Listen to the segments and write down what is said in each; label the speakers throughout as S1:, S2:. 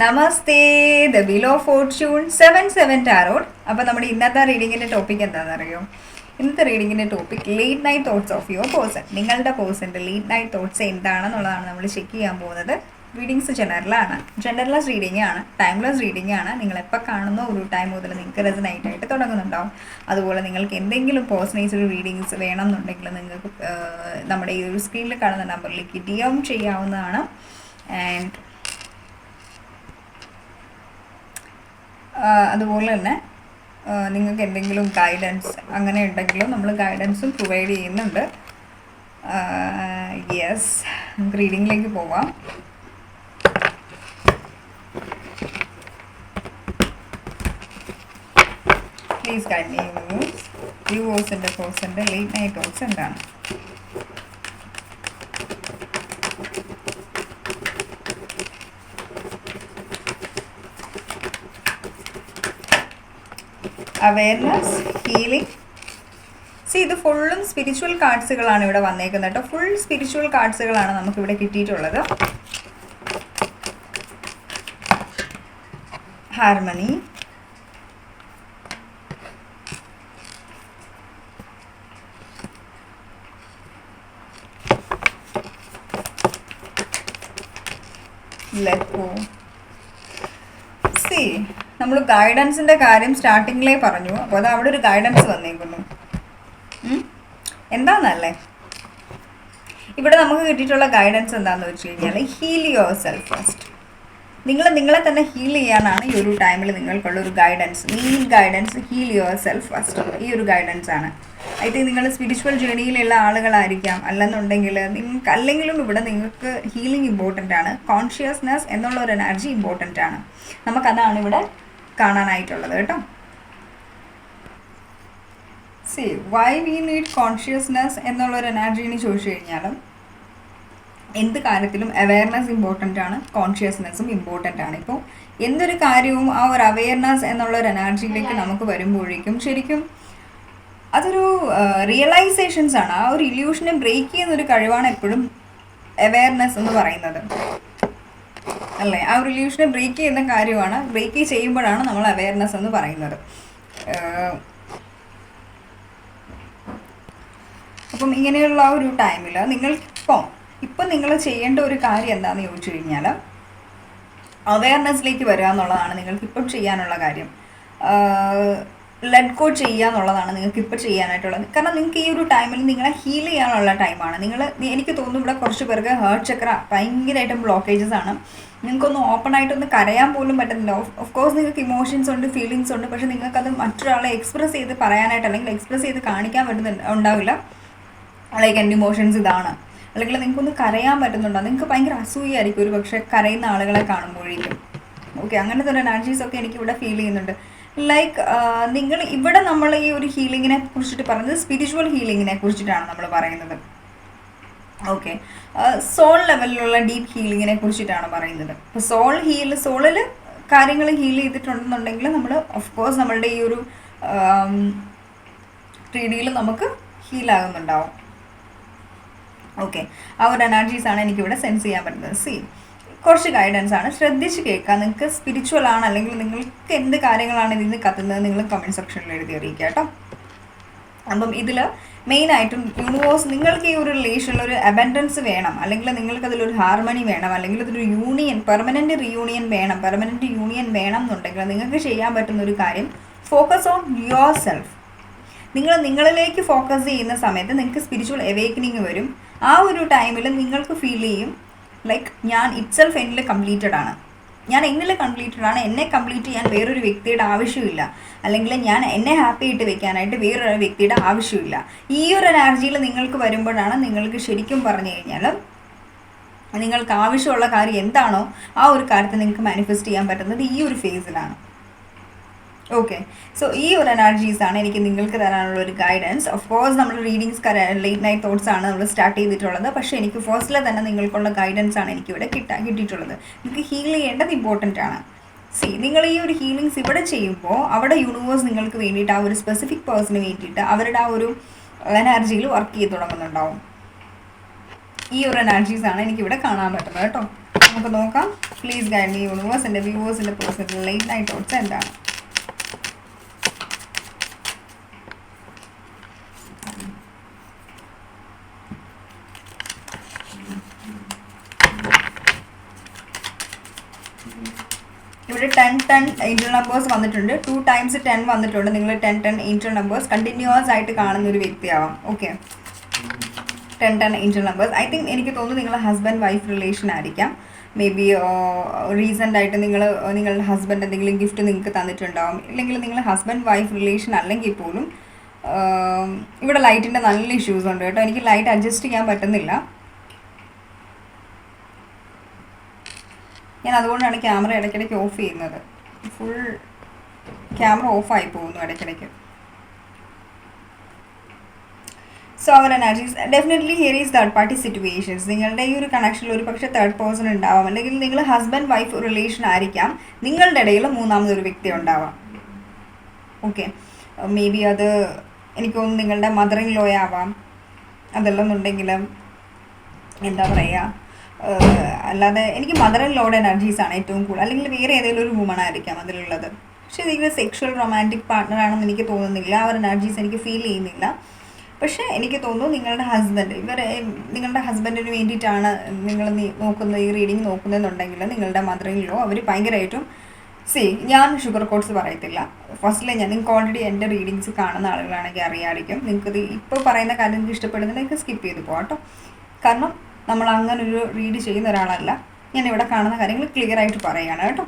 S1: Namaste, the wheel of fortune 7/7 tarot. അപ്പോൾ നമ്മുടെ ഇന്നത്തെ റീഡിങ്ങിൻ്റെ ടോപ്പിക് എന്താണെന്നറിയോ? ഇന്നത്തെ റീഡിങ്ങിൻ്റെ topic late night thoughts of your person. നിങ്ങളുടെ പേഴ്സൻ്റെ ലേറ്റ് നൈറ്റ് തോട്ട്സ് എന്താണെന്നുള്ളതാണ് നമ്മൾ ചെക്ക് ചെയ്യാൻ പോകുന്നത്. റീഡിങ്സ് ജനറലൈസ് റീഡിംഗ് ആണ്, ടൈംലെസ് റീഡിംഗ് ആണ്. നിങ്ങളെപ്പോൾ കാണുന്ന ഒരു ടൈം മുതൽ നിങ്ങൾക്ക് റെസനേറ്റ് ആയിട്ട് തുടങ്ങുന്നുണ്ടാവും. അതുപോലെ നിങ്ങൾക്ക് എന്തെങ്കിലും പേഴ്സണൈസ്ഡ് റീഡിങ്സ് വേണമെന്നുണ്ടെങ്കിൽ നിങ്ങൾക്ക് നമ്മുടെ ഈ ഒരു സ്ക്രീനിൽ കാണുന്ന നമ്പറിലേക്ക് DM ചെയ്യാവുന്നതാണ്. ആൻഡ് അതുപോലെ തന്നെ നിങ്ങൾക്ക് എന്തെങ്കിലും ഗൈഡൻസ് അങ്ങനെ ഉണ്ടെങ്കിലും നമ്മൾ ഗൈഡൻസും പ്രൊവൈഡ് ചെയ്യുന്നുണ്ട്. യെസ്, നമുക്ക് റീഡിങ്ങിലേക്ക് പോവാം. പ്ലീസ് ഗൈഡ് മീ വ്യൂവേഴ്സിൻ്റെ പേഴ്സൻ്റെ ലേറ്റ് നൈറ്റ് തോട്ട്സ് എന്താണ്? Awareness, healing. ഇത് ഫുള്ളും സ്പിരിച്വൽ കാർഡ്സുകളാണ് ഇവിടെ വന്നേക്കുന്നത് കേട്ടോ. ഫുൾ സ്പിരിച്വൽ കാർഡ്സുകളാണ് നമുക്കിവിടെ കിട്ടിയിട്ടുള്ളത്. Harmony, let go. നമ്മൾ ഗൈഡൻസിൻ്റെ കാര്യം സ്റ്റാർട്ടിങ്ങിലേ പറഞ്ഞു. അപ്പോൾ അത് അവിടെ ഒരു ഗൈഡൻസ് വന്നേക്കുന്നു. എന്താണെന്നല്ലേ ഇവിടെ നമുക്ക് കിട്ടിയിട്ടുള്ള ഗൈഡൻസ് എന്താണെന്ന് വെച്ച് കഴിഞ്ഞാൽ, ഹീൽ യുവർ സെൽഫ് ഫസ്റ്റ്. നിങ്ങളെ തന്നെ ഹീൽ ചെയ്യാനാണ് ഈ ഒരു ടൈമിൽ നിങ്ങൾക്കുള്ള ഒരു guidance. Main guidance heal yourself first. ഈ ഒരു ഗൈഡൻസ് ആണ്. ഐ തിങ്ക് നിങ്ങൾ സ്പിരിച്വൽ ജേണിയിലുള്ള ആളുകളായിരിക്കാം. അല്ലെങ്കിലും ഇവിടെ നിങ്ങൾക്ക് ഹീലിംഗ് ഇമ്പോർട്ടൻ്റ് ആണ്. കോൺഷ്യസ്നെസ് എന്നുള്ള ഒരു എനർജി ഇമ്പോർട്ടൻ്റ് ആണ്. നമുക്കതാണ് ഇവിടെ കാണാനായിട്ടുള്ളത് കേട്ടോ. വൈ വി നീഡ് കോൺഷ്യസ്നെസ് എന്നുള്ളൊരു എനർജീനെ ചോദിച്ചു കഴിഞ്ഞാലും എന്ത് കാര്യത്തിലും അവെയർനെസ് ഇമ്പോർട്ടൻ്റ് ആണ്, കോൺഷ്യസ്നെസ്സും ഇമ്പോർട്ടൻ്റ് ആണ്. ഇപ്പോൾ എന്തൊരു കാര്യവും ആ ഒരു അവെയർനെസ് എന്നുള്ളൊരു എനർജിയിലേക്ക് നമുക്ക് വരുമ്പോഴേക്കും ശരിക്കും അതൊരു റിയലൈസേഷൻസ് ആണ്. ആ ഒരു ഇല്യൂഷനെ ബ്രേക്ക് ചെയ്യുന്നൊരു കഴിവാണ് എപ്പോഴും അവെയർനെസ് എന്ന് പറയുന്നത്, അല്ലേ? ആ ഒരു ഇല്യൂഷനെ ബ്രേക്ക് ചെയ്യുന്ന കാര്യമാണ്, ബ്രേക്ക് ചെയ്യുമ്പോഴാണ് നമ്മൾ അവെയർനെസ് എന്ന് പറയുന്നത്. അപ്പം ഇങ്ങനെയുള്ള ഒരു ടൈമിൽ ഇപ്പം നിങ്ങൾ ചെയ്യേണ്ട ഒരു കാര്യം എന്താണെന്ന് ചോദിച്ചു കഴിഞ്ഞാൽ, അവെയർനെസ്സിലേക്ക് വരിക എന്നുള്ളതാണ് നിങ്ങൾക്കിപ്പം ചെയ്യാനുള്ള കാര്യം. ലെറ്റ് ഗോ ചെയ്യുക എന്നുള്ളതാണ് നിങ്ങൾക്ക് ഇപ്പോൾ ചെയ്യാനായിട്ടുള്ളത്. കാരണം നിങ്ങൾക്ക് ഈ ഒരു ടൈമിൽ നിങ്ങളെ ഹീൽ ചെയ്യാനുള്ള ടൈമാണ്. എനിക്ക് തോന്നുന്നു ഇവിടെ കുറച്ച് പേർക്ക് ഹേർട്ട് ചക്ര ഭയങ്കരമായിട്ടും ബ്ലോക്കേജസ് ആണ്. നിങ്ങൾക്കൊന്ന് ഓപ്പൺ ആയിട്ടൊന്ന് കരയാൻ പോലും പറ്റുന്നില്ല. ഓഫ് കോഴ്സ് നിങ്ങൾക്ക് ഇമോഷൻസ് ഉണ്ട്, ഫീലിങ്സ് ഉണ്ട്. പക്ഷേ നിങ്ങൾക്കത് മറ്റൊരാളെ എക്സ്പ്രസ് ചെയ്ത് പറയാനായിട്ട് അല്ലെങ്കിൽ എക്സ്പ്രസ് ചെയ്ത് കാണിക്കാൻ ഉണ്ടാവില്ല. ലൈക്ക് എൻ്റെ ഇമോഷൻസ് ഇതാണ്, അല്ലെങ്കിൽ നിങ്ങൾക്കൊന്ന് കരയാൻ പറ്റുന്നുണ്ടോ? നിങ്ങൾക്ക് ഭയങ്കര അസൂയായിരിക്കും ഒരു പക്ഷേ കരയുന്ന ആളുകളെ കാണുമ്പോഴേക്കും. ഓക്കെ, അങ്ങനത്തെ ഒരു എനർജീസൊക്കെ എനിക്കിവിടെ ഫീൽ ചെയ്യുന്നുണ്ട്. ലൈക്ക് നമ്മൾ ഈ ഒരു ഹീലിങ്ങിനെ കുറിച്ചിട്ട് പറയുന്നത് സ്പിരിച്വൽ ഹീലിങ്ങിനെ കുറിച്ചിട്ടാണ് നമ്മൾ പറയുന്നത്. ഓക്കെ, സോൾ ലെവലിലുള്ള ഡീപ്പ് ഹീലിങ്ങിനെ കുറിച്ചിട്ടാണ് പറയുന്നത്. ഇപ്പോൾ സോളിൽ കാര്യങ്ങൾ ഹീൽ ചെയ്തിട്ടുണ്ടെന്നുണ്ടെങ്കിൽ നമ്മൾ ഓഫ് കോഴ്സ് നമ്മളുടെ ഈ ഒരു രീതിയിൽ നമുക്ക് ഹീലാകുന്നുണ്ടാവും. ഓക്കെ, ആ ഒരു എനർജീസാണ് എനിക്കിവിടെ സെൻസ് ചെയ്യാൻ പറ്റുന്നത്. കുറച്ച് ഗൈഡൻസ് ആണ്, ശ്രദ്ധിച്ച് കേൾക്കുക. നിങ്ങൾക്ക് സ്പിരിച്വൽ ആണ് അല്ലെങ്കിൽ നിങ്ങൾക്ക് എന്ത് കാര്യങ്ങളാണ് ഇതിന് കത്തുന്നത് നിങ്ങൾ കമൻറ്റ് സെക്ഷനിൽ എഴുതി അറിയിക്കുക കേട്ടോ. അപ്പം ഇതിൽ മെയിനായിട്ടും യൂണിവേഴ്സ് നിങ്ങൾക്ക് ഈ ഒരു റിലേഷനിൽ ഒരു അബൻഡൻസ് വേണം, അല്ലെങ്കിൽ നിങ്ങൾക്കതിലൊരു ഹാർമണി വേണം, അല്ലെങ്കിൽ അതൊരു പെർമനൻറ്റ് യൂണിയൻ വേണം എന്നുണ്ടെങ്കിൽ നിങ്ങൾക്ക് ചെയ്യാൻ പറ്റുന്ന ഒരു കാര്യം, ഫോക്കസ് ഓൺ യുവർ സെൽഫ്. നിങ്ങളിലേക്ക് ഫോക്കസ് ചെയ്യുന്ന സമയത്ത് നിങ്ങൾക്ക് സ്പിരിച്വൽ അവേക്കനിങ് വരും. ആ ഒരു ടൈമിൽ നിങ്ങൾക്ക് ഫീൽ ചെയ്യും ലൈക്ക് ഞാൻ ഇറ്റ്സെൽഫ് എന്നിൽ കംപ്ലീറ്റഡ് ആണ്, എന്നെ കംപ്ലീറ്റ് ചെയ്യാൻ വേറൊരു വ്യക്തിയുടെ ആവശ്യമില്ല, അല്ലെങ്കിൽ എന്നെ ഹാപ്പി ആയിട്ട് വെക്കാനായിട്ട് വേറൊരു വ്യക്തിയുടെ ആവശ്യമില്ല. ഈ ഒരു എനർജിയിൽ നിങ്ങൾക്ക് വരുമ്പോഴാണ് നിങ്ങൾക്ക് ശരിക്കും പറഞ്ഞു കഴിഞ്ഞാൽ നിങ്ങൾക്ക് ആവശ്യമുള്ള കാര്യം എന്താണോ ആ ഒരു കാര്യത്തെ നിങ്ങൾക്ക് മാനിഫെസ്റ്റ് ചെയ്യാൻ പറ്റുന്നത് ഈ ഒരു ഫേസിലാണ്. ഓക്കെ, സോ ഈ ഒരു എനർജീസാണ് എനിക്ക് നിങ്ങൾക്ക് തരാനുള്ള ഒരു ഗൈഡൻസ്. ഓഫ് കോഴ്സ് നമ്മൾ റീഡിങ്സ് ലേറ്റ് നൈറ്റ് തോട്ട്സ് ആണ് നമ്മൾ സ്റ്റാർട്ട് ചെയ്തിട്ടുള്ളത്. പക്ഷേ എനിക്ക് ഫസ്റ്റിൽ തന്നെ നിങ്ങൾക്കുള്ള ഗൈഡൻസ് ആണ് എനിക്കിവിടെ കിട്ടിയിട്ടുള്ളത്. നിങ്ങൾക്ക് ഹീൽ ചെയ്യേണ്ടത് ഇമ്പോർട്ടൻ്റ് ആണ്. നിങ്ങൾ ഈ ഒരു ഹീലിങ്സ് ഇവിടെ ചെയ്യുമ്പോൾ അവിടെ യൂണിവേഴ്സ് നിങ്ങൾക്ക് വേണ്ടിയിട്ട് ആ ഒരു സ്പെസിഫിക് പേഴ്സണിന് വേണ്ടിയിട്ട് അവരുടെ ആ ഒരു എനർജിയിൽ വർക്ക് ചെയ്ത് തുടങ്ങുന്നുണ്ടാവും. ഈ ഒരു എനർജീസാണ് എനിക്കിവിടെ കാണാൻ പറ്റുന്നത് കേട്ടോ. നമുക്ക് നോക്കാം. Please guide me universe. എൻ്റെ വ്യൂവേഴ്സിൻ്റെ പേഴ്സണൽ ലേറ്റ് നൈറ്റ് തോട്ട്സ് എന്താണ്? ഇവിടെ 10 ഏഞ്ചൽ നമ്പേഴ്സ് വന്നിട്ടുണ്ട്. 2 times 10 വന്നിട്ടുണ്ട്. നിങ്ങൾ 10 ഏഞ്ചൽ നമ്പേഴ്സ് കണ്ടിന്യൂസ് ആയിട്ട് കാണുന്ന ഒരു വ്യക്തിയാവാം. Okay, 10 angel numbers. I think എനിക്ക് തോന്നുന്നു നിങ്ങൾ ഹസ്ബൻഡ് വൈഫ് റിലേഷൻ ആയിരിക്കാം. മേ ബി റീസെൻ്റ് ആയിട്ട് നിങ്ങളുടെ ഹസ്ബൻഡ് എന്തെങ്കിലും ഗിഫ്റ്റ് നിങ്ങൾക്ക് തന്നിട്ടുണ്ടാവും. ഇല്ലെങ്കിൽ നിങ്ങൾ ഹസ്ബൻഡ് വൈഫ് റിലേഷൻ അല്ലെങ്കിൽ പോലും ഇവിടെ ലൈറ്റിൻ്റെ നല്ല ഇഷ്യൂസ് ഉണ്ട് കേട്ടോ. എനിക്ക് ലൈറ്റ് അഡ്ജസ്റ്റ് ചെയ്യാൻ പറ്റുന്നില്ല. ഞാൻ അതുകൊണ്ടാണ് ക്യാമറ ഇടയ്ക്കിടയ്ക്ക് ഓഫ് ചെയ്യുന്നത്. ഫുൾ ക്യാമറ ഓഫായി പോകുന്നു ഇടയ്ക്കിടയ്ക്ക്. സോ അവർ energies definitely here is third party situations. നിങ്ങളുടെ ഈ ഒരു കണക്ഷനിൽ ഒരു പക്ഷേ തേർഡ് പേഴ്സൺ ഉണ്ടാവാം, അല്ലെങ്കിൽ നിങ്ങൾ ഹസ്ബൻഡ് വൈഫ് റിലേഷൻ ആയിരിക്കാം. നിങ്ങളുടെ ഇടയിൽ മൂന്നാമതൊരു വ്യക്തി ഉണ്ടാവാം. ഓക്കെ, മേ ബി അത് എനിക്ക് തോന്നുന്നു നിങ്ങളുടെ മദർ ഇൻ ലോ ആവാം. അതല്ലെന്നുണ്ടെങ്കിൽ എന്താ പറയുക, അല്ലാതെ എനിക്ക് മദർ ഇൻ ലോയുടെ എനർജീസാണ് ഏറ്റവും കൂടുതൽ, അല്ലെങ്കിൽ വേറെ ഏതെങ്കിലും ഒരു വുമൺ ആയിരിക്കാം അതിലുള്ളത്. പക്ഷേ ഇതിൽ സെക്ഷൽ റൊമാൻറ്റിക് പാർട്ട്ണർ ആണെന്ന് എനിക്ക് തോന്നുന്നില്ല. ആ ഒരു എനർജീസ് എനിക്ക് ഫീൽ ചെയ്യുന്നില്ല. പക്ഷേ എനിക്ക് തോന്നുന്നു നിങ്ങളുടെ നിങ്ങളുടെ ഹസ്ബൻഡിന് വേണ്ടിയിട്ടാണ് നിങ്ങൾ നോക്കുന്ന ഈ റീഡിങ് നോക്കുന്നതെന്നുണ്ടെങ്കിൽ നിങ്ങളുടെ മദർ ഇൻ ലോ അവർ ഭയങ്കരമായിട്ടും ഞാൻ ഷുഗർ കോട്ട്സ് പറയത്തില്ല. ഫസ്റ്റിലെ നിങ്ങൾക്ക് ഓൾറെഡി എൻ്റെ റീഡിങ്സ് കാണുന്ന ആളുകളാണെങ്കിൽ അറിയാമായിരിക്കും. നിങ്ങൾക്കത് ഇപ്പോൾ പറയുന്ന കാര്യം നിങ്ങൾക്ക് ഇഷ്ടപ്പെടുന്നുണ്ടെങ്കിൽ നിങ്ങൾക്ക് സ്കിപ്പ് ചെയ്ത് പോകാം കേട്ടോ. കാരണം നമ്മൾ അങ്ങനൊരു റീഡ് ചെയ്യുന്ന ഒരാളല്ല. ഞാൻ ഇവിടെ കാണുന്ന കാര്യങ്ങൾ ക്ലിയർ ആയിട്ട് പറയുകയാണ് കേട്ടോ.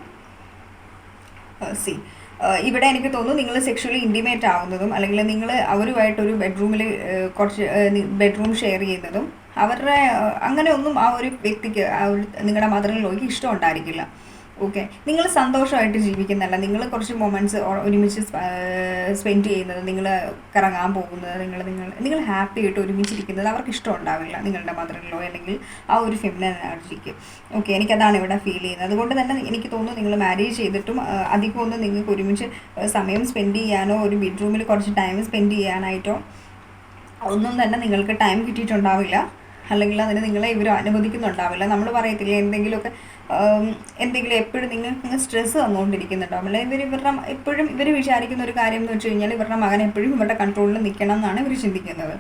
S1: ഇവിടെ എനിക്ക് തോന്നുന്നു നിങ്ങൾ സെക്ഷുവലി ഇൻറ്റിമേറ്റ് ആവുന്നതും, അല്ലെങ്കിൽ നിങ്ങൾ അവരുമായിട്ടൊരു ബെഡ്റൂമിൽ കുറച്ച് ബെഡ്റൂം ഷെയർ ചെയ്യുന്നതും അവരുടെ അങ്ങനെ ഒന്നും ആ ഒരു വ്യക്തിക്ക് നിങ്ങളുടെ മദർ ഇൻ ലോയ്ക്ക് ഇഷ്ടം ഉണ്ടായിരിക്കില്ല. ഓക്കെ, നിങ്ങൾ സന്തോഷമായിട്ട് ജീവിക്കുന്നതല്ല, നിങ്ങൾ കുറച്ച് മൊമെൻറ്റ്സ് ഒരുമിച്ച് സ്പെൻഡ് ചെയ്യുന്നത്, നിങ്ങൾ കറങ്ങാൻ പോകുന്നത്, നിങ്ങൾ ഹാപ്പി ആയിട്ട് ഒരുമിച്ചിരിക്കുന്നത് അവർക്ക് ഇഷ്ടം ഉണ്ടാവില്ല നിങ്ങളുടെ മദർ ഇൻ ലോ അല്ലെങ്കിൽ ആ ഒരു ഫെമിനൻ എനർജിക്ക്. ഓക്കെ, എനിക്കതാണ് ഇവിടെ ഫീൽ ചെയ്യുന്നത്. അതുകൊണ്ട് തന്നെ എനിക്ക് തോന്നുന്നു നിങ്ങൾ മാരേജ് ചെയ്തിട്ടും അധികമൊന്നും നിങ്ങൾക്ക് ഒരുമിച്ച് സമയം സ്പെൻഡ് ചെയ്യാനോ ഒരു ബെഡ്റൂമിൽ കുറച്ച് ടൈം സ്പെൻഡ് ചെയ്യാനായിട്ടോ ഒന്നും തന്നെ നിങ്ങൾക്ക് ടൈം കിട്ടിയിട്ടുണ്ടാവില്ല. അല്ലെങ്കിൽ അതിന് നിങ്ങളെ ഇവർ അനുവദിക്കുന്നുണ്ടാവില്ല. നമ്മൾ പറയത്തില്ല എന്തെങ്കിലും എപ്പോഴും നിങ്ങൾക്ക് സ്ട്രെസ്സ് തന്നുകൊണ്ടിരിക്കുന്നുണ്ടാവും. അല്ലെങ്കിൽ എപ്പോഴും ഇവർ വിചാരിക്കുന്ന ഒരു കാര്യം എന്ന് വെച്ച് കഴിഞ്ഞാൽ ഇവരുടെ മകൻ എപ്പോഴും ഇവരുടെ കൺട്രോളിൽ നിൽക്കണം എന്നാണ് ഇവർ ചിന്തിക്കുന്നത്.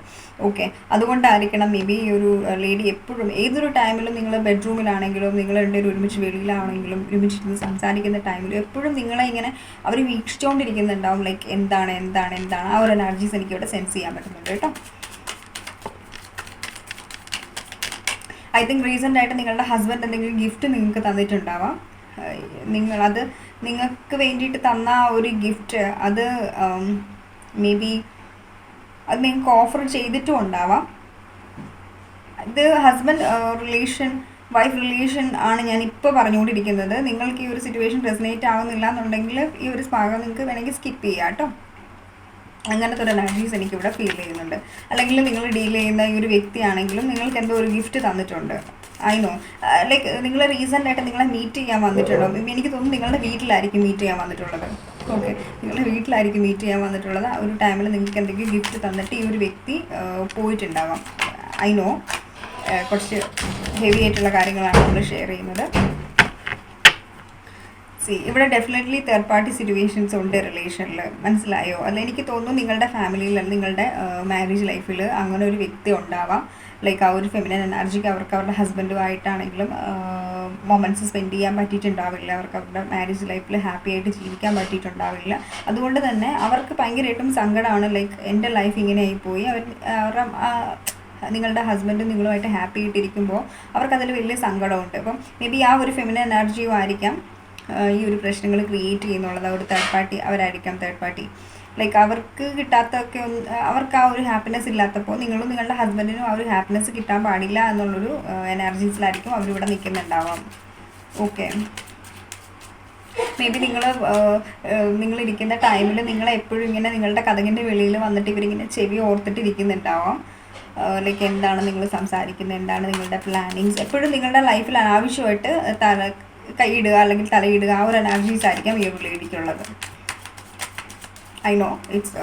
S1: ഓക്കെ, അതുകൊണ്ടായിരിക്കണം മേ ബി ഒരു ലേഡി എപ്പോഴും ഏതൊരു ടൈമിലും നിങ്ങൾ ബെഡ്റൂമിലാണെങ്കിലും നിങ്ങൾ രണ്ടുപേരും ഒരുമിച്ച് വെളിയിലാണെങ്കിലും ഒരുമിച്ചിരുന്ന് സംസാരിക്കുന്ന ടൈമിലും എപ്പോഴും നിങ്ങളെ ഇങ്ങനെ അവർ വീക്ഷിച്ചുകൊണ്ടിരിക്കുന്നുണ്ടാവും. ലൈക്ക് എന്താണ് ആ ഒരു എനർജീസ് എനിക്കിവിടെ സെൻസ് ചെയ്യാൻ പറ്റുന്നുണ്ട് കേട്ടോ. ഐ തിങ്ക് റീസെൻ്റ് ആയിട്ട് നിങ്ങളുടെ ഹസ്ബൻഡ് എന്തെങ്കിലും ഗിഫ്റ്റ് നിങ്ങൾക്ക് തന്നിട്ടുണ്ടാവാം. നിങ്ങൾക്ക് വേണ്ടിയിട്ട് തന്ന ഒരു ഗിഫ്റ്റ് അത് മേ ബി അത് നിങ്ങൾക്ക് ഓഫർ ചെയ്തിട്ടും ഉണ്ടാവാം. ഇത് ഹസ്ബൻഡ് വൈഫ് റിലേഷൻ ആണ് ഞാൻ ഇപ്പോൾ പറഞ്ഞുകൊണ്ടിരിക്കുന്നത്. നിങ്ങൾക്ക് ഈ ഒരു സിറ്റുവേഷൻ റെസനേറ്റ് ആവുന്നില്ല എന്നുണ്ടെങ്കിൽ ഈ ഒരു ഭാഗം നിങ്ങൾക്ക് വേണമെങ്കിൽ സ്കിപ്പ് ചെയ്യാം കേട്ടോ. അങ്ങനത്തെ ഒരു എനർജീസ് എനിക്കിവിടെ ഫീൽ ചെയ്യുന്നുണ്ട്. അല്ലെങ്കിൽ നിങ്ങൾ ഡീൽ ചെയ്യുന്ന ഈ ഒരു വ്യക്തിയാണെങ്കിലും നിങ്ങൾക്ക് എന്തോ ഒരു ഗിഫ്റ്റ് തന്നിട്ടുണ്ട്. ഐ നോ, ലൈക്ക് നിങ്ങൾ റീസെൻ്റ് ആയിട്ട് നിങ്ങളെ മീറ്റ് ചെയ്യാൻ വന്നിട്ടുണ്ടോ? എനിക്ക് തോന്നുന്നു നിങ്ങളുടെ വീട്ടിലായിരിക്കും മീറ്റ് ചെയ്യാൻ വന്നിട്ടുള്ളത്. ഓക്കെ, നിങ്ങളുടെ വീട്ടിലായിരിക്കും മീറ്റ് ചെയ്യാൻ വന്നിട്ടുള്ളത്. ആ ഒരു ടൈമിൽ നിങ്ങൾക്ക് എന്തെങ്കിലും ഗിഫ്റ്റ് തന്നിട്ട് ഈ ഒരു വ്യക്തി പോയിട്ടുണ്ടാവാം. ഐ നോ, കുറച്ച് ഹെവി ആയിട്ടുള്ള കാര്യങ്ങളാണ് നമ്മൾ ഷെയർ ചെയ്യുന്നത്. ഇവിടെ ഡെഫിനറ്റ്ലി തേർഡ് പാർട്ടി സിറ്റുവേഷൻസ് ഉണ്ട് റിലേഷനിൽ, മനസ്സിലായോ? അല്ല, എനിക്ക് തോന്നുന്നു നിങ്ങളുടെ ഫാമിലിയിൽ നിങ്ങളുടെ മാരേജ് ലൈഫിൽ അങ്ങനെ ഒരു വ്യക്തി ഉണ്ടാവാം. ലൈക്ക് ആ ഒരു ഫെമിനൻ എനർജിക്ക് അവർക്ക് അവരുടെ ഹസ്ബൻഡുമായിട്ടാണെങ്കിലും മൊമെൻറ്റ്സ് സ്പെൻഡ് ചെയ്യാൻ പറ്റിയിട്ടുണ്ടാവില്ല. അവർക്ക് അവരുടെ മാരേജ് ലൈഫിൽ ഹാപ്പി ആയിട്ട് ജീവിക്കാൻ പറ്റിയിട്ടുണ്ടാവില്ല. അതുകൊണ്ട് തന്നെ അവർക്ക് ഭയങ്കരമായിട്ടും സങ്കടമാണ്. ലൈക്ക് എൻ്റെ ലൈഫ് ഇങ്ങനെ ആയിപ്പോയി. അവരുടെ നിങ്ങളുടെ ഹസ്ബൻഡ് നിങ്ങളുമായിട്ട് ഹാപ്പി ആയിട്ടിരിക്കുമ്പോൾ അവർക്കതിൽ വലിയ സങ്കടമുണ്ട്. അപ്പം മേ ബി ആ ഒരു ഫെമിനൻ എനർജിയും ആയിരിക്കാം ഈ ഒരു പ്രശ്നങ്ങൾ ക്രിയേറ്റ് ചെയ്യുന്നുള്ളത്. ഒരു തേർഡ് പാർട്ടി അവരായിരിക്കാം. തേർഡ് പാർട്ടി ലൈക്ക് അവർക്ക് കിട്ടാത്തൊക്കെ അവർക്ക് ആ ഒരു ഹാപ്പിനെസ് ഇല്ലാത്തപ്പോൾ നിങ്ങളും നിങ്ങളുടെ ഹസ്ബൻഡിനും ആ ഒരു ഹാപ്പിനെസ് കിട്ടാൻ പാടില്ല എന്നുള്ളൊരു എനർജീസിലായിരിക്കും അവരിവിടെ നിൽക്കുന്നുണ്ടാവാം. ഓക്കെ, മേ ബി നിങ്ങളിരിക്കുന്ന ടൈമിൽ നിങ്ങളെപ്പോഴും ഇങ്ങനെ നിങ്ങളുടെ കഥകിൻ്റെ വെളിയിൽ വന്നിട്ട് ഇവരിങ്ങനെ ചെവി ഓർത്തിട്ട് ഇരിക്കുന്നുണ്ടാവാം. ലൈക്ക് എന്താണ് നിങ്ങൾ സംസാരിക്കുന്നത്, എന്താണ് നിങ്ങളുടെ പ്ലാനിങ്സ്, എപ്പോഴും നിങ്ങളുടെ ലൈഫിൽ അനാവശ്യമായിട്ട് കൈയിടുക അല്ലെങ്കിൽ തലയിടുക ആ ഒരു എനർജീസ് ആയിരിക്കാം ഈ ഒരു ലേഡിക്കുള്ളത്. I know it's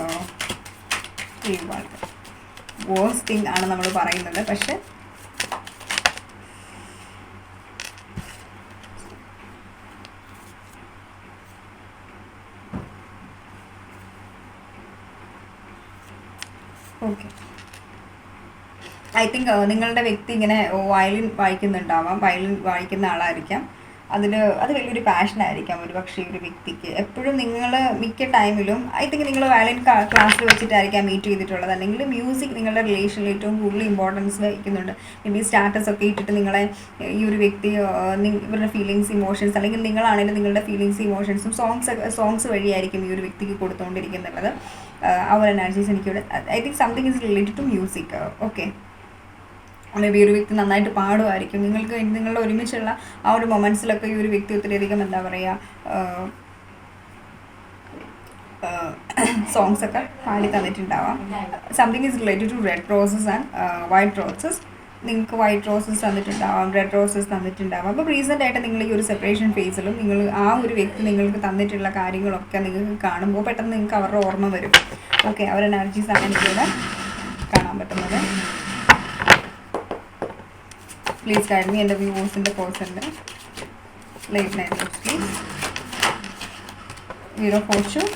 S1: worst thing ആണ് നമ്മൾ പറയുന്നത്. പക്ഷെ ഓക്കെ, ഐ തിങ്ക് നിങ്ങളുടെ വ്യക്തി ഇങ്ങനെ വയലിൻ വായിക്കുന്നുണ്ടാവാം, വയലിൻ വായിക്കുന്ന ആളായിരിക്കാം. അത് വലിയൊരു പാഷനായിരിക്കാം ഒരു പക്ഷേ ഒരു വ്യക്തിക്ക്. എപ്പോഴും നിങ്ങൾ മിക്ക ടൈമിലും ഐ തിങ്ക് നിങ്ങൾ വയലിൻ ക്ലാസ്സിൽ വെച്ചിട്ടായിരിക്കാം മീറ്റ് ചെയ്തിട്ടുള്ളത്, അല്ലെങ്കിൽ മ്യൂസിക് നിങ്ങളുടെ റിലേഷനിൽ ഏറ്റവും കൂടുതൽ ഇമ്പോർട്ടൻസ് വഹിക്കുന്നുണ്ട്. മേ ബി സ്റ്റാറ്റസ് ഒക്കെ ഇട്ടിട്ട് നിങ്ങളെ ഈ ഒരു വ്യക്തി ഇവരുടെ ഫീലിങ്സ് ഇമോഷൻസ്, അല്ലെങ്കിൽ നിങ്ങളാണെങ്കിലും നിങ്ങളുടെ ഫീലിങ്സ് ഇമോഷൻസും സോങ്സ് വഴിയായിരിക്കും ഈ ഒരു വ്യക്തിക്ക് കൊടുത്തുകൊണ്ടിരിക്കുന്നുള്ളത്. ആ ഒരു എനർജീസ് എനിക്കിവിടെ I think something is related to music. Okay, maybe ഒരു വ്യക്തി നന്നായിട്ട് പാടുമായിരിക്കും. നിങ്ങളുടെ ഒരുമിച്ചുള്ള ആ ഒരു മൊമെൻറ്റ്സിലൊക്കെ ഈ ഒരു വ്യക്തി ഒത്തിരിയധികം എന്താ പറയുക സോങ്സ് ഒക്കെ പാടി തന്നിട്ടുണ്ടാവാം. Something is related to red roses and white roses. നിങ്ങൾക്ക് വൈറ്റ് റോസസ് തന്നിട്ടുണ്ടാവാം, റെഡ് റോസസ് തന്നിട്ടുണ്ടാവാം. അപ്പോൾ റീസെൻ്റ് ആയിട്ട് നിങ്ങൾ ഈ ഒരു സെപ്പറേഷൻ ഫേസിലും നിങ്ങൾ ആ ഒരു വ്യക്തി നിങ്ങൾക്ക് തന്നിട്ടുള്ള കാര്യങ്ങളൊക്കെ നിങ്ങൾക്ക് കാണുമ്പോൾ പെട്ടെന്ന് നിങ്ങൾക്ക് അവരുടെ ഓർമ്മ വരും. ഓക്കെ, അവരുടെ എനർജീസ് ആണ് എനിക്കിവിടെ കാണാൻ പറ്റുന്നത്. പ്ലീസ് ഗൈഡ് മീ എൻ്റെ വ്യൂവേഴ്സിൻ്റെ പേഴ്സൻ്റെ ലൈറ്റ് നൈറ്റ് പ്ലീസ്. വീരോ ഫോർച്യൂൺ,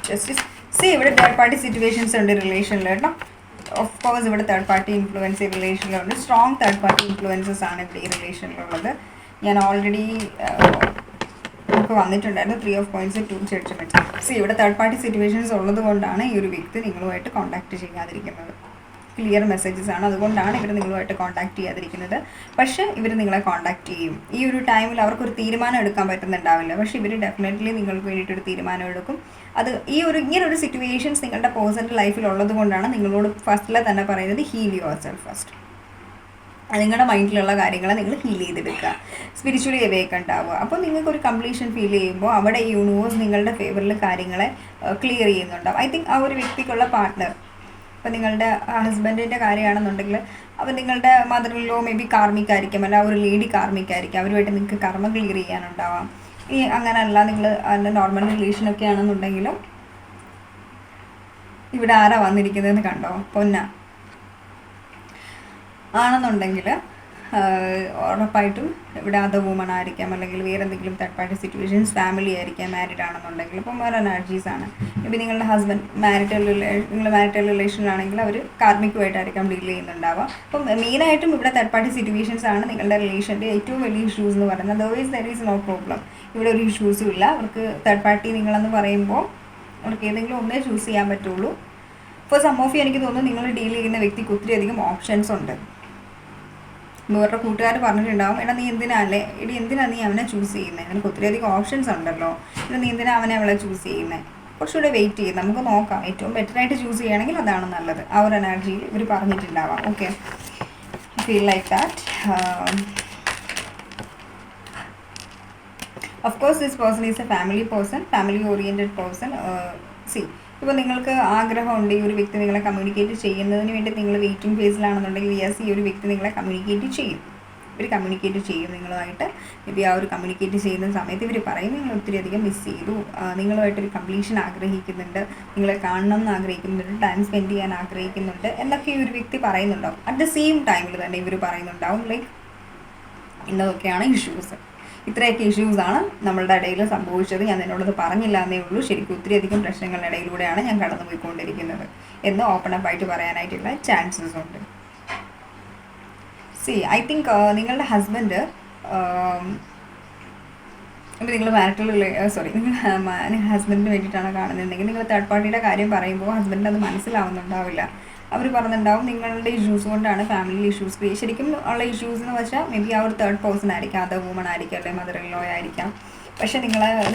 S1: ജസ്റ്റിസ്. സി ഇവിടെ തേർഡ് പാർട്ടി സിറ്റുവേഷൻസ് ഉണ്ട് റിലേഷനിൽ കേട്ടോ. ഓഫ് കോഴ്സ് ഇവിടെ തേർഡ് പാർട്ടി ഇൻഫ്ലുവൻസ് ഈ റിലേഷനിലുണ്ട്. സ്ട്രോങ് തേർഡ് പാർട്ടി ഇൻഫ്ലുവൻസസ് ആണ് ഇവിടെ ഈ റിലേഷനിലുള്ളത്. ഞാൻ ഓൾറെഡി നമുക്ക് വന്നിട്ടുണ്ടായിരുന്നു 3 of Coins 2 ജഡ്ജ്മെൻറ്റ്. സി ഇവിടെ തേർഡ് പാർട്ടി സിറ്റുവേഷൻസ് ഉള്ളത് കൊണ്ടാണ് ഈ ഒരു വ്യക്തി നിങ്ങളുമായിട്ട് കോൺടാക്ട് ചെയ്യാതിരിക്കുന്നത്. ക്ലിയർ മെസ്സേജസ് ആണ്, അതുകൊണ്ടാണ് ഇവർ നിങ്ങളുമായിട്ട് കോൺടാക്ട് ചെയ്യാതിരിക്കുന്നത്. പക്ഷേ ഇവർ നിങ്ങളെ കോൺടാക്ട് ചെയ്യും. ഈ ഒരു ടൈമിൽ അവർക്കൊരു തീരുമാനം എടുക്കാൻ പറ്റുന്നുണ്ടാവില്ല, പക്ഷേ ഇവർ ഡെഫിനറ്റ്ലി നിങ്ങൾക്ക് വേണ്ടിയിട്ടൊരു തീരുമാനം എടുക്കും. അത് ഇങ്ങനൊരു സിറ്റുവേഷൻസ് നിങ്ങളുടെ പേഴ്സണൽ ലൈഫിൽ ഉള്ളത് കൊണ്ടാണ് നിങ്ങളോട് ഫസ്റ്റിലെ തന്നെ പറയുന്നത് ഹീൽ യുവർ സെൽഫ് ഫസ്റ്റ്. നിങ്ങളുടെ മൈൻഡിലുള്ള കാര്യങ്ങളെ നിങ്ങൾ ഹീൽ ചെയ്തെടുക്കുക, സ്പിരിച്വലി അവേക്ക് ഉണ്ടാവുക. അപ്പോൾ നിങ്ങൾക്കൊരു കംപ്ലീഷൻ ഫീൽ ചെയ്യുമ്പോൾ അവിടെ ഈ യൂണിവേഴ്സ് നിങ്ങളുടെ ഫേവറിൽ കാര്യങ്ങളെ ക്ലിയർ ചെയ്യുന്നുണ്ടാവും. ഐ തിങ്ക് ആ ഒരു വ്യക്തിക്കുള്ള പാർട്ട്ണർ, ഇപ്പോൾ നിങ്ങളുടെ ഹസ്ബൻഡിൻ്റെ കാര്യമാണെന്നുണ്ടെങ്കിൽ അപ്പോൾ നിങ്ങളുടെ മദറിലോ മേ ബി കാർമിക്കായിരിക്കും, അല്ല ഒരു ലേഡി കാർമിക്കായിരിക്കും. അവരുമായിട്ട് നിങ്ങൾക്ക് കർമ്മ ക്ലിയർ ചെയ്യാനുണ്ടാവാം. ഈ അങ്ങനെയല്ല നിങ്ങൾ അതിൻ്റെ നോർമൽ റിലേഷനൊക്കെ ആണെന്നുണ്ടെങ്കിലും ഇവിടെ ആരാ വന്നിരിക്കുന്നതെന്ന് കണ്ടോ, പൊന്ന ആണെന്നുണ്ടെങ്കിൽ ഉറപ്പായിട്ടും ഇവിടെ അതർ വുമൺ ആയിരിക്കാം, അല്ലെങ്കിൽ വേറെ എന്തെങ്കിലും തേർഡ് പാർട്ടി സിറ്റുവേഷൻസ്, ഫാമിലി ആയിരിക്കാം, മാരിഡ് ആണെന്നുണ്ടെങ്കിൽ. അപ്പം വേറെ എനർജീസാണ്. ഇപ്പം നിങ്ങളുടെ ഹസ്ബൻഡ് നിങ്ങൾ മാരിറ്റൽ റിലേഷനിലാണെങ്കിൽ അവർ കാർമിക്കുമായിട്ടായിരിക്കാം ഡീൽ ചെയ്യുന്നുണ്ടാവുക. അപ്പം മെയിനായിട്ടും ഇവിടെ തേർഡ് പാർട്ടി സിറ്റുവേഷൻസ് ആണ് നിങ്ങളുടെ റിലേഷൻ്റെ ഏറ്റവും വലിയ ഇഷ്യൂസ് എന്ന് പറയുന്നത്. Otherwise there is no problem. ഇവിടെ ഒരു ഇഷ്യൂസും ഇല്ല. അവർക്ക് തേർഡ് പാർട്ടി നിങ്ങളെന്ന് പറയുമ്പോൾ അവർക്ക് ഏതെങ്കിലും ഒന്നേ ചൂസ് ചെയ്യാൻ പറ്റുള്ളൂ. ഇപ്പോൾ സം ഓഫ് യു എനിക്ക് തോന്നുന്നു നിങ്ങൾ ഡീൽ ചെയ്യുന്ന വ്യക്തിക്ക് ഒത്തിരി അധികം ഓപ്ഷൻസ് ഉണ്ട്. വേറെ കൂട്ടുകാർ പറഞ്ഞിട്ടുണ്ടാവും, എടാ നീ എന്തിനാ നീ അവനെ ചൂസ് ചെയ്യുന്നത്, നിനക്ക് ഒത്തിരി അധികം ഓപ്ഷൻസ് ഉണ്ടല്ലോ, എടാ നീ എന്തിനാ അവളെ ചൂസ് ചെയ്യുന്നത്, കുറച്ചുകൂടെ വെയിറ്റ് ചെയ്ത് നമുക്ക് നോക്കാം, ഏറ്റവും ബെറ്ററായിട്ട് ചൂസ് ചെയ്യുകയാണെങ്കിൽ അതാണ് നല്ലത്. ആ ഒരു എനർജിയിൽ ഇവർ പറഞ്ഞിട്ടുണ്ടാവാം. Okay, feel like that. Of course this person is a family oriented person. See ഇപ്പോൾ നിങ്ങൾക്ക് ആഗ്രഹമുണ്ട് ഈ ഒരു വ്യക്തി നിങ്ങളെ കമ്മ്യൂണിക്കേറ്റ് ചെയ്യുന്നതിന് വേണ്ടി നിങ്ങൾ വെയിറ്റിംഗ് ഫേസിലാണെന്നുണ്ടെങ്കിൽ യെസ്, ഈ ഒരു വ്യക്തി നിങ്ങളെ കമ്മ്യൂണിക്കേറ്റ് ചെയ്യും. ഇവർ കമ്മ്യൂണിക്കേറ്റ് ചെയ്യും നിങ്ങളുമായിട്ട്. മേ ബി ആ ഒരു കമ്മ്യൂണിക്കേറ്റ് ചെയ്യുന്ന സമയത്ത് ഇവർ പറയും നിങ്ങൾ ഒത്തിരി അധികം മിസ് ചെയ്തു, നിങ്ങളുമായിട്ടൊരു കംപ്ലീഷൻ ആഗ്രഹിക്കുന്നുണ്ട്, നിങ്ങളെ കാണണം എന്ന് ആഗ്രഹിക്കുന്നുണ്ട്, ടൈം സ്പെൻഡ് ചെയ്യാൻ ആഗ്രഹിക്കുന്നുണ്ട് എന്നൊക്കെ ഈ ഒരു വ്യക്തി പറയുന്നുണ്ടാവും. അറ്റ് ദ സെയിം ടൈമിൽ തന്നെ ഇവർ പറയുന്നുണ്ടാവും ലൈക്ക് ഇന്നതൊക്കെയാണ് ഇഷ്യൂസ്, ഇത്രയൊക്കെ ഇഷ്യൂസാണ് നമ്മളുടെ ഇടയിൽ സംഭവിച്ചത്, ഞാൻ നിന്നോടത് പറഞ്ഞില്ല എന്നേ ഉള്ളൂ, ശരിക്കും ഒത്തിരി അധികം പ്രശ്നങ്ങളുടെ ഇടയിലൂടെയാണ് ഞാൻ കടന്നു പോയിക്കൊണ്ടിരിക്കുന്നത് എന്ന് ഓപ്പൺ അപ്പ് ആയിട്ട് പറയാനായിട്ടുള്ള ചാൻസസ് ഉണ്ട്. സി ഐ തിങ്ക് നിങ്ങളുടെ ഹസ്ബൻഡ് ഇപ്പോൾ നിങ്ങൾ നിങ്ങൾ ഹസ്ബൻഡിന് വേണ്ടിയിട്ടാണ് കാണുന്നുണ്ടെങ്കിൽ നിങ്ങൾ തേർഡ് പാർട്ടിയുടെ കാര്യം പറയുമ്പോൾ ഹസ്ബൻഡിന് അത് മനസ്സിലാവുന്നുണ്ടാവില്ല. അവർ പറഞ്ഞിട്ടുണ്ടാവും നിങ്ങളുടെ ഇഷ്യൂസ് കൊണ്ടാണ് ഫാമിലി ഇഷ്യൂസ്, ശരിക്കും ഉള്ള ഇഷ്യൂസ് എന്ന് വെച്ചാൽ മേ ബി ആ ഒരു തേർഡ് പേഴ്സൺ ആയിരിക്കാം, അതർ വുമൺ ആയിരിക്കാം, അല്ലെങ്കിൽ മദർ ഇൻ ലോ ആയിരിക്കാം. പക്ഷേ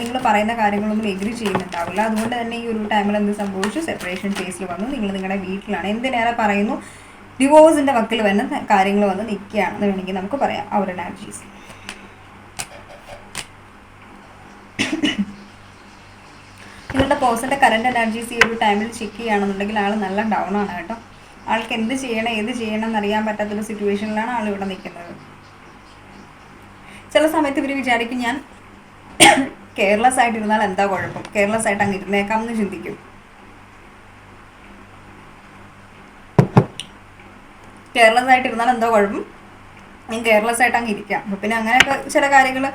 S1: നിങ്ങൾ പറയുന്ന കാര്യങ്ങളൊന്നും എഗ്രി ചെയ്യുന്നുണ്ടാവില്ല. അതുകൊണ്ട് തന്നെ ഈ ഒരു ടൈമിൽ എന്ത് സംഭവിച്ചു, സെപ്പറേഷൻ ഫേസിൽ വന്നു, നിങ്ങൾ നിങ്ങളുടെ വീട്ടിലാണ്, എന്തിനേറെ പറയുന്നു ഡിവോഴ്സിൻ്റെ വക്കിൽ വന്ന കാര്യങ്ങൾ വന്ന് നിൽക്കുകയാണെന്ന് വേണമെങ്കിൽ നമുക്ക് പറയാം. ആ ഒരു എനർജീസ് നിങ്ങളുടെ പേഴ്സൻ്റെ കറണ്ട് എനർജീസ് ഈ ഒരു ടൈമിൽ ചെക്ക് ചെയ്യുകയാണെന്നുണ്ടെങ്കിൽ ആൾ നല്ല ഡൗൺ ആണ് കേട്ടോ. ആൾക്ക് എന്ത് ചെയ്യണം ഏത് ചെയ്യണം എന്നറിയാൻ പറ്റാത്തൊരു സിറ്റുവേഷനിലാണ് ആൾ ഇവിടെ നിൽക്കുന്നത്. ചില സമയത്ത് ഇവർ വിചാരിക്കും ഞാൻ കെയർലെസ് ആയിട്ടിരുന്നാൽ എന്താ കുഴപ്പം, കെയർലെസ് ആയിട്ട് അങ്ങ് ഇരുന്നേക്കാം എന്ന് ചിന്തിക്കും. കെയർലെസ് ആയിട്ടിരുന്നാൽ എന്താ കുഴപ്പം, ഞാൻ കെയർലെസ് ആയിട്ട് അങ്ങ് ഇരിക്കാം. അപ്പോൾ പിന്നെ അങ്ങനെയൊക്കെ ചില കാര്യങ്ങൾ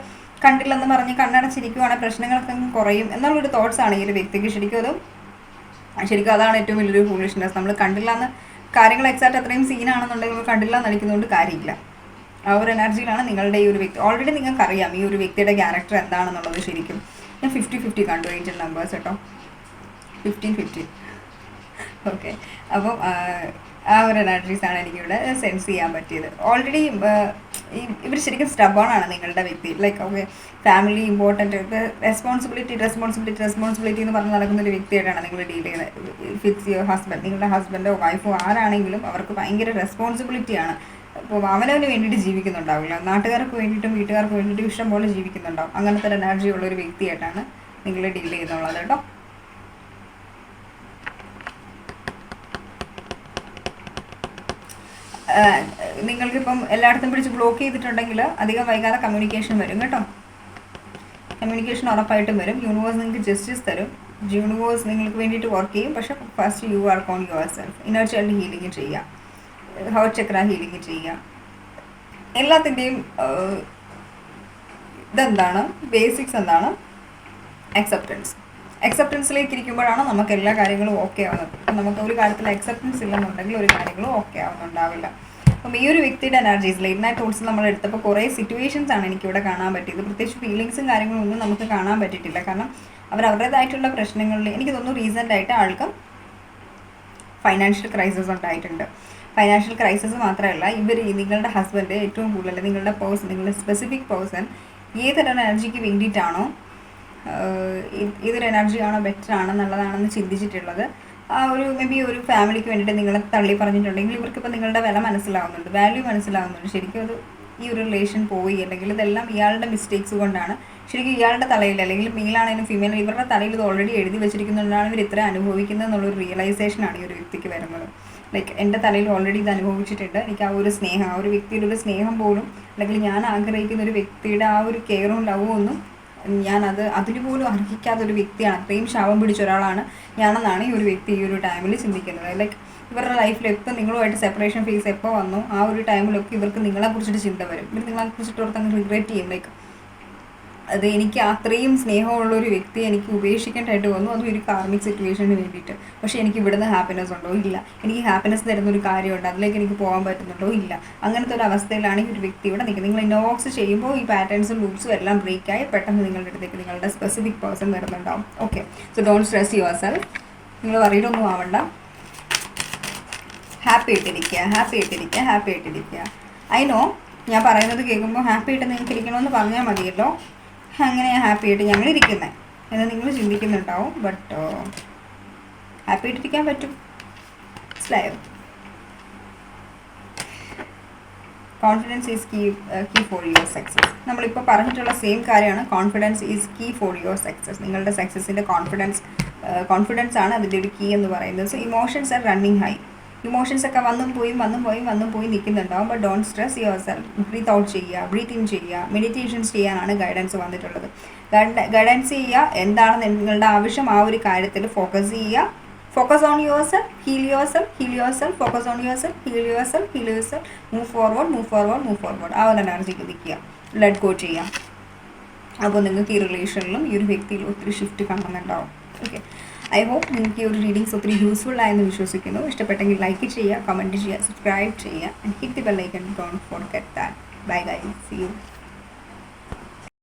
S1: കണ്ടില്ലെന്ന് പറഞ്ഞ് കണ്ണടച്ചിരിക്കുവാണെങ്കിൽ പ്രശ്നങ്ങളൊക്കെ കുറയും എന്നുള്ളൊരു തോട്ട്സാണ് ഈ ഒരു വ്യക്തിക്ക്. ശരിക്കും അത് ശരിക്കും അതാണ് ഏറ്റവും വലിയൊരു ഫൂളിഷ്നെസ്. നമ്മൾ കണ്ടില്ല എന്ന് കാര്യങ്ങൾ എക്സാക്റ്റ് അത്രയും സീനാണെന്നുണ്ടെങ്കിൽ നമ്മൾ കണ്ടില്ല എന്നടിക്കുന്നതുകൊണ്ട് കാര്യമില്ല. ആ ഒരു എനർജിയിലാണ് നിങ്ങളുടെ ഈ ഒരു വ്യക്തി. ഓൾറെഡി നിങ്ങൾക്ക് അറിയാം ഈ ഒരു വ്യക്തിയുടെ ക്യാരക്ടർ എന്താണെന്നുള്ളത്. ശരിക്കും ഞാൻ 50-50 കണ്ടു ഏഞ്ചൽ നമ്പേഴ്സ് കേട്ടോ, 15-15. ഓക്കെ, അപ്പം ആ ഒരു എനർജീസാണ് എനിക്കിവിടെ സെൻസ് ചെയ്യാൻ പറ്റിയത്. ഓൾറെഡി ഇവർ ശരിക്കും സ്റ്റബോണാണ് നിങ്ങളുടെ വ്യക്തി. Like okay, family important, responsibility എന്ന് പറഞ്ഞ് നടക്കുന്ന ഒരു വ്യക്തിയായിട്ടാണ് നിങ്ങൾ ഡീൽ ചെയ്യുന്നത്. വിത്ത് യുവർ ഹസ്ബൻഡ്, നിങ്ങളുടെ ഹസ്ബൻഡോ വൈഫോ ആരാണെങ്കിലും അവർക്ക് ഭയങ്കര റെസ്പോൺസിബിലിറ്റിയാണ്. അപ്പോൾ അവനവന് വേണ്ടിയിട്ട് ജീവിക്കുന്നുണ്ടാവില്ല, നാട്ടുകാർക്ക് വേണ്ടിയിട്ടും വീട്ടുകാർക്ക് വേണ്ടിയിട്ടും ഇഷ്ടം പോലെ ജീവിക്കുന്നുണ്ടാവും. അങ്ങനത്തെ ഒരു എനർജി ഉള്ള ഒരു വ്യക്തിയായിട്ടാണ് നിങ്ങൾ ഡീൽ ചെയ്യുന്നുള്ളത് കേട്ടോ. നിങ്ങൾക്കിപ്പം എല്ലായിടത്തും പിടിച്ച് ബ്ലോക്ക് ചെയ്തിട്ടുണ്ടെങ്കിൽ അധികം വൈകാതെ കമ്മ്യൂണിക്കേഷൻ വരും കേട്ടോ. കമ്മ്യൂണിക്കേഷൻ ഉറപ്പായിട്ടും വരും. യൂണിവേഴ്സ് നിങ്ങൾക്ക് ജസ്റ്റിസ് തരും. യൂണിവേഴ്സ് നിങ്ങൾക്ക് വേണ്ടിയിട്ട് വർക്ക് ചെയ്യും. പക്ഷേ first you work on your self. Inner child healing ചെയ്യുക, ഹേർട്ട് ചക്ര ഹീലിംഗ് ചെയ്യുക. എല്ലാത്തിൻ്റെയും ഇതെന്താണ്, ബേസിക്സ് എന്താണ്? അക്സെപ്റ്റൻസിലേക്ക് ഇരിക്കുമ്പോഴാണ് നമുക്ക് എല്ലാ കാര്യങ്ങളും ഓക്കെ ആവുന്നത്. അപ്പം നമുക്ക് ഒരു കാര്യത്തിൽ അക്സെപ്റ്റൻസ് ഇല്ലെന്നുണ്ടെങ്കിൽ ഒരു കാര്യങ്ങളും ഓക്കെ ആവുന്നുണ്ടാവില്ല. അപ്പം ഈ ഒരു വ്യക്തിയുടെ എനർജീസ് ലേറ്റ് നൈറ്റ് തോട്ട്സ് നമ്മൾ എടുത്തപ്പോൾ കുറേ സിറ്റുവേഷൻസ് ആണ് എനിക്കിവിടെ കാണാൻ പറ്റിയത്. പ്രത്യേകിച്ച് ഫീലിങ്സും കാര്യങ്ങളും ഒന്നും നമുക്ക് കാണാൻ പറ്റിയിട്ടില്ല. കാരണം അവരവരുടേതായിട്ടുള്ള പ്രശ്നങ്ങളിൽ എനിക്ക് തോന്നുന്നു റീസെൻ്റ് ആയിട്ട് ആൾക്ക് ഫൈനാൻഷ്യൽ ക്രൈസിസ് ഉണ്ടായിട്ടുണ്ട്. ഫൈനാൻഷ്യൽ ക്രൈസിസ് മാത്രമല്ല, നിങ്ങളുടെ ഹസ്ബൻഡ് ഏറ്റവും കൂടുതൽ നിങ്ങളുടെ പേഴ്സൺ, നിങ്ങളുടെ സ്പെസിഫിക് പേഴ്സൺ ഏതൊരു എനർജിക്ക് വേണ്ടിയിട്ടാണോ, ഏതൊരു എനർജിയാണോ ബെറ്റർ ആണെന്നുള്ളതാണെന്ന് ചിന്തിച്ചിട്ടുള്ളത്. ആ ഒരു മേ ബി ഒരു ഫാമിലിക്ക് വേണ്ടിയിട്ട് നിങ്ങളെ തള്ളി പറഞ്ഞിട്ടുണ്ടെങ്കിൽ ഇവർക്കിപ്പോൾ നിങ്ങളുടെ വില മനസ്സിലാവുന്നുണ്ട്, വാല്യൂ മനസ്സിലാവുന്നുണ്ട്. ശരിക്കും അത് ഈ ഒരു റിലേഷൻ പോയി, അല്ലെങ്കിൽ ഇതെല്ലാം ഇയാളുടെ മിസ്റ്റേക്സ് കൊണ്ടാണ്. ശരിക്കും ഇയാളുടെ തലയിൽ, അല്ലെങ്കിൽ മെയിലാണെങ്കിലും ഫീമെയിൽ, ഇവരുടെ തലയിൽ ഇത് ഓൾറെഡി എഴുതി വെച്ചിരിക്കുന്നതുകൊണ്ടാണ് ഇവർ ഇത്ര അനുഭവിക്കുന്നത് എന്നുള്ളൊരു റിയലൈസേഷനാണ് ഈ ഒരു വ്യക്തിക്ക് വരുന്നത്. ലൈക്ക് എൻ്റെ തലയിൽ ഓൾറെഡി ഇത് അനുഭവിച്ചിട്ടുണ്ട്, എനിക്ക് ആ ഒരു സ്നേഹം, ആ ഒരു വ്യക്തിയുടെ ഒരു സ്നേഹം പോലും, അല്ലെങ്കിൽ ഞാൻ ആഗ്രഹിക്കുന്ന ഒരു വ്യക്തിയുടെ ആ ഒരു കെയറും ലവും ഒന്നും അതിന് പോലും അർഹിക്കാത്തൊരു വ്യക്തിയാണ്, അത്രയും ശാപം പിടിച്ച ഒരാളാണ് ഞാനെന്നാണ് ഈ ഒരു വ്യക്തി ഈ ഒരു ടൈമിൽ ചിന്തിക്കുന്നത്. ലൈക്ക് ഇവരുടെ ലൈഫിൽ എപ്പോൾ നിങ്ങളുമായിട്ട് സെപ്പറേഷൻ ഫേസ് എപ്പോൾ വന്നു ആ ഒരു ടൈമിലൊക്കെ ഇവർക്ക് നിങ്ങളെക്കുറിച്ചിട്ട് ചിന്ത വരും. ഇവർ നിങ്ങളെക്കുറിച്ചിട്ട് ഓർത്തങ്ങ് റിഗ്രറ്റ് ചെയ്യും. ലൈക്ക് അത് എനിക്ക് അത്രയും സ്നേഹമുള്ളൊരു വ്യക്തിയെ എനിക്ക് ഉപേക്ഷിക്കേണ്ടതായിട്ട് വന്നു, അതും ഒരു കാർമിക് സിറ്റുവേഷന് വേണ്ടിയിട്ട്. പക്ഷേ എനിക്ക് ഇവിടുന്ന് ഹാപ്പിനെസ് ഉണ്ടോ? ഇല്ല. എനിക്ക് ഹാപ്പിനെസ് തരുന്നൊരു കാര്യമുണ്ട്, അതിലേക്ക് എനിക്ക് പോകാൻ പറ്റുന്നുണ്ടോ? ഇല്ല. അങ്ങനത്തെ ഒരു അവസ്ഥയിലാണ് ഈ ഒരു വ്യക്തി ഇവിടെ നിൽക്കുന്നത്. നിങ്ങൾ ഇന്നോക്സ് ചെയ്യുമ്പോൾ ഈ പാറ്റേൺസും ലൂപ്സും എല്ലാം ബ്രേക്കായി പെട്ടെന്ന് നിങ്ങളുടെ അടുത്തേക്ക് നിങ്ങളുടെ സ്പെസിഫിക് പേഴ്സൺ വരുന്നുണ്ടാവും. Okay, so don't stress yourself. നിങ്ങൾ വറീഡൊന്നും ആവണ്ട. ഹാപ്പി ആയിട്ടിരിക്കുക. ഐ നോ ഞാൻ പറയുന്നത് കേൾക്കുമ്പോൾ ഹാപ്പി ആയിട്ട് നിങ്ങൾക്ക് ഇരിക്കണമെന്ന് പറഞ്ഞാൽ മതിയല്ലോ, അങ്ങനെയാണ് ഹാപ്പി ആയിട്ട് ഞങ്ങളിരിക്കുന്നത് എന്ന് നിങ്ങൾ ചിന്തിക്കുന്നുണ്ടാവും. ബട്ട് ഹാപ്പി ആയിട്ടിരിക്കാൻ പറ്റും. മനസ്സിലായോ? Confidence is key for your success. നമ്മളിപ്പോൾ പറഞ്ഞിട്ടുള്ള സെയിം കാര്യമാണ്. Confidence is key for your success. നിങ്ങളുടെ സക്സസിൻ്റെ കോൺഫിഡൻസ് ആണ് അതിൻ്റെ ഒരു കീ എന്ന് പറയുന്നത്. So emotions are running high. Emotions ഒക്കെ വന്നും പോയി നിൽക്കുന്നുണ്ടാവും. But don't stress yourself. Breathe out ചെയ്യുക, ബ്രീത്ത് ഇൻ ചെയ്യുക, മെഡിറ്റേഷൻസ് ചെയ്യാനാണ് ഗൈഡൻസ് വന്നിട്ടുള്ളത്. ഗൈഡൻസ് ചെയ്യുക, എന്താണ് നിങ്ങളുടെ ആവശ്യം ആ ഒരു കാര്യത്തിൽ ഫോക്കസ് ചെയ്യുക. Focus on yourself, heal your self, focus on yourself, heal yourself, move forward. ആ ഒരു എനർജിക്ക് നിൽക്കുക, ലെറ്റ് ഗോ ചെയ്യാം. അപ്പോൾ നിങ്ങൾക്ക് ഈ റിലേഷനിലും ഈ ഒരു വ്യക്തിയിലും ഒത്തിരി ഷിഫ്റ്റ് കാണുന്നുണ്ടാവും. ഓക്കെ, ഐ ഹോപ്പ് നിങ്ങൾക്ക് ഈ ഒരു റീഡിങ്സ് ഒത്തിരി യൂസ്ഫുൾ ആയെന്ന് വിശ്വസിക്കുന്നു. ഇഷ്ടപ്പെട്ടെങ്കിൽ ലൈക്ക് ചെയ്യുക, കമൻറ്റ് ചെയ്യുക, സബ്സ്ക്രൈബ് ചെയ്യുക, and hit the bell icon. Don't forget that. Bye guys, see U.